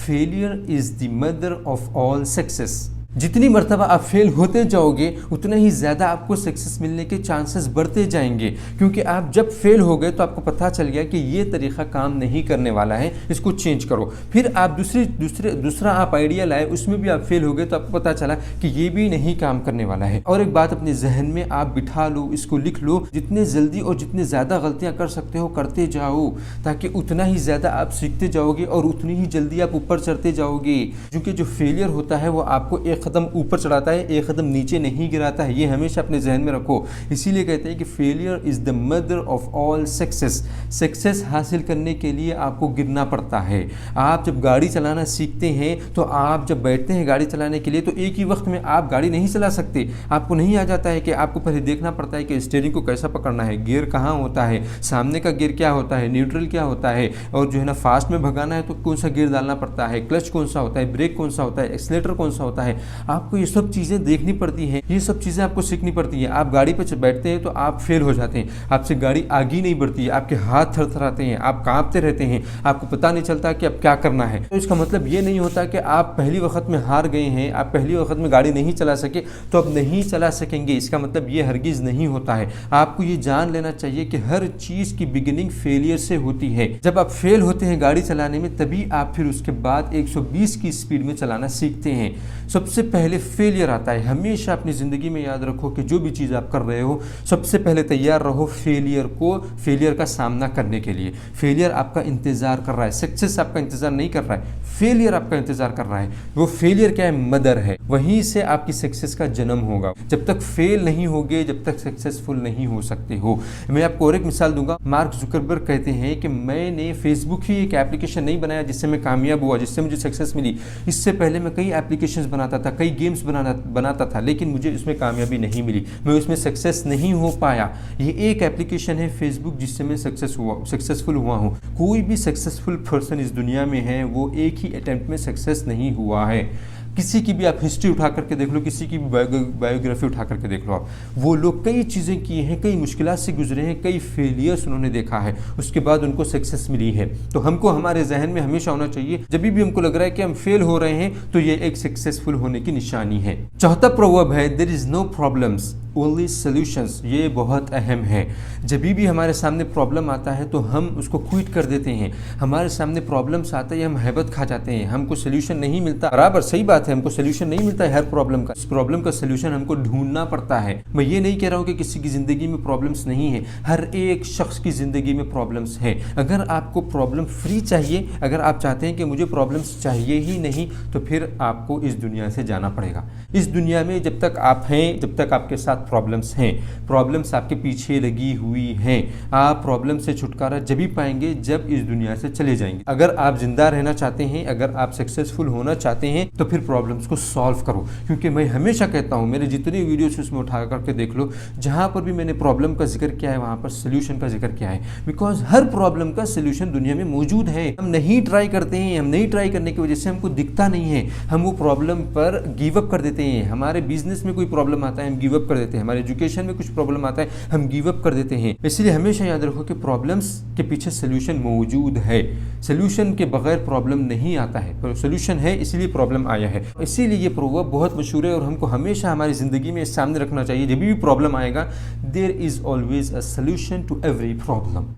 Failure is the mother of all success. जितनी मर्तबा आप फेल होते जाओगे उतना ही ज़्यादा आपको सक्सेस मिलने के चांसेस बढ़ते जाएंगे, क्योंकि आप जब फेल हो गए तो आपको पता चल गया कि ये तरीक़ा काम नहीं करने वाला है, इसको चेंज करो। फिर आप दूसरा आप आइडिया लाए, उसमें भी आप फेल हो गए तो आपको पता चला कि ये भी नहीं काम करने वाला है। और एक बात अपने जहन में आप बिठा लो, इसको लिख लो, जितने जल्दी और जितने ज़्यादा गलतियाँ कर सकते हो करते जाओ, ताकि उतना ही ज़्यादा आप सीखते जाओगे और उतनी ही जल्दी आप ऊपर चढ़ते जाओगे। क्योंकि जो फेलियर होता है वो आपको एक कदम ऊपर चढ़ाता है, एक कदम नीचे नहीं गिराता है, ये हमेशा अपने जहन में रखो। इसीलिए कहते हैं कि failure is the mother of all success. Success हासिल करने के लिए आपको गिरना पड़ता है। आप जब गाड़ी चलाना सीखते हैं तो आप जब बैठते हैं गाड़ी चलाने के लिए तो एक ही वक्त में आप गाड़ी नहीं चला सकते। आपको नहीं आ जाता है कि आपको पहले देखना पड़ता है कि स्टीयरिंग को कैसा पकड़ना है, गियर कहाँ होता है, सामने का गियर क्या होता है, न्यूट्रल क्या होता है, और जो है ना फास्ट में भगाना है तो कौन सा गियर डालना पड़ता है, क्लच कौन सा होता है, ब्रेक कौन सा होता है, एक्सीलेटर कौन सा होता है। आपको ये सब चीज़ें देखनी पड़ती हैं, ये सब चीज़ें आपको सीखनी पड़ती हैं। आप गाड़ी पर बैठते हैं तो आप फेल हो जाते हैं, आपसे गाड़ी आगे नहीं बढ़ती है, आपके हाथ थरथराते हैं, आप कांपते रहते हैं, आपको पता नहीं चलता कि अब क्या करना है। तो इसका मतलब ये नहीं होता कि आप पहली वक्त में हार गए हैं, आप पहली वक्त में गाड़ी नहीं चला सके तो अब नहीं चला सकेंगे, इसका मतलब ये हरगिज़ नहीं होता है। आपको ये जान लेना चाहिए कि हर चीज़ की बिगिनिंग फेलियर से होती है। जब आप फेल होते हैं गाड़ी चलाने में तभी आप फिर उसके बाद 120 की स्पीड में चलाना सीखते हैं। सबसे पहले फेलियर आता है। हमेशा अपनी ज़िंदगी में याद रखो कि जो भी चीज़ आप कर रहे हो सबसे पहले तैयार रहो फेलियर का सामना करने के लिए। फेलियर आपका इंतज़ार कर रहा है, सक्सेस आपका इंतज़ार नहीं कर रहा है, फेलियर आपका इंतज़ार कर रहा है। वो फेलियर क्या है? मदर है, वहीं से आपकी सक्सेस का जन्म होगा। जब तक फेल नहीं होगे जब तक सक्सेसफुल नहीं हो सकते हो। मैं आपको और एक मिसाल दूंगा। मार्क जुकरबर्ग कहते हैं कि मैंने फेसबुक ही एक एप्लीकेशन नहीं बनाया जिससे मैं कामयाब हुआ, जिससे मुझे सक्सेस मिली। इससे पहले मैं कई एप्लीकेशंस बनाता था, कई गेम्स बनाता था, लेकिन मुझे उसमें कामयाबी नहीं मिली, मैं उसमें सक्सेस नहीं हो पाया। ये एक एप्लीकेशन है फेसबुक जिससे मैं सक्सेसफुल हुआ हूँ। कोई भी सक्सेसफुल पर्सन इस दुनिया में है वो एक ही अटेम्प्ट में सक्सेस नहीं हुआ है। किसी की भी आप हिस्ट्री उठा करके देख लो, किसी की भी बायोग्राफी उठा करके देख लो आप, वो लोग कई चीज़ें किए हैं, कई मुश्किलात से गुजरे हैं, कई फेलियर्स उन्होंने देखा है, उसके बाद उनको सक्सेस मिली है। तो हमको हमारे जहन में हमेशा होना चाहिए जब भी हमको लग रहा है कि हम फेल हो रहे हैं तो ये एक सक्सेसफुल होने की निशानी है। चौथा प्रोवर्ब है there is no problems only solutions. ये बहुत अहम है। जब भी हमारे सामने प्रॉब्लम आता है तो हम उसको क्विट कर देते हैं। हमारे सामने प्रॉब्लम्स आते हैं हम हैबत खा जाते हैं, हमको सोल्यूशन नहीं मिलता। बराबर सही बात है, हमको सोल्यूशन नहीं मिलता है हर प्रॉब्लम का। इस प्रॉब्लम का सोल्यूशन हमको ढूंढना पड़ता है। मैं ये नहीं कह रहा हूँ कि किसी की ज़िंदगी में प्रॉब्लम्स नहीं है, हर एक शख्स की ज़िंदगी में प्रॉब्लम्स है। अगर आपको प्रॉब्लम फ्री चाहिए, अगर आप चाहते हैं कि मुझे प्रॉब्लम्स चाहिए ही नहीं, तो फिर आपको इस दुनिया से जाना पड़ेगा। इस दुनिया में जब तक आप हैं, जब तक आपके साथ प्रॉब्लम्स हैं, प्रॉब्लम्स आपके पीछे लगी हुई हैं, आप प्रॉब्लम से छुटकारा जब भी पाएंगे जब इस दुनिया से चले जाएंगे। अगर आप जिंदा रहना चाहते हैं, अगर आप सक्सेसफुल होना चाहते हैं तो फिर प्रॉब्लम्स को सॉल्व करो। क्योंकि मैं हमेशा कहता हूं, मेरे जितने वीडियोस उसमें उठा करके देख लो, जहां पर भी मैंने प्रॉब्लम का जिक्र किया है वहां पर सोल्यूशन का जिक्र किया है। बिकॉज हर प्रॉब्लम का सोल्यूशन दुनिया में मौजूद है। हम नहीं ट्राई करते हैं, हम नहीं ट्राई करने की वजह से हमको दिखता नहीं है, हम वो प्रॉब्लम पर गिव अप कर देते हैं। हमारे बिजनेस में कोई प्रॉब्लम आता है हम गिव अप कर देते हैं, हमारे एजुकेशन में कुछ प्रॉब्लम आता है हम गिव अप कर देते हैं। इसलिए हमेशा याद रखो कि प्रॉब्लम्स के पीछे सोल्यूशन मौजूद है। सोल्यूशन के बगैर प्रॉब्लम नहीं आता है, पर सोल्यूशन है इसलिए प्रॉब्लम आया है। इसीलिए ये प्रोवर्ब बहुत मशहूर है और हमको हमेशा हमारी ज़िंदगी में सामने रखना चाहिए। जब भी प्रॉब्लम आएगा, there is always a solution to every problem.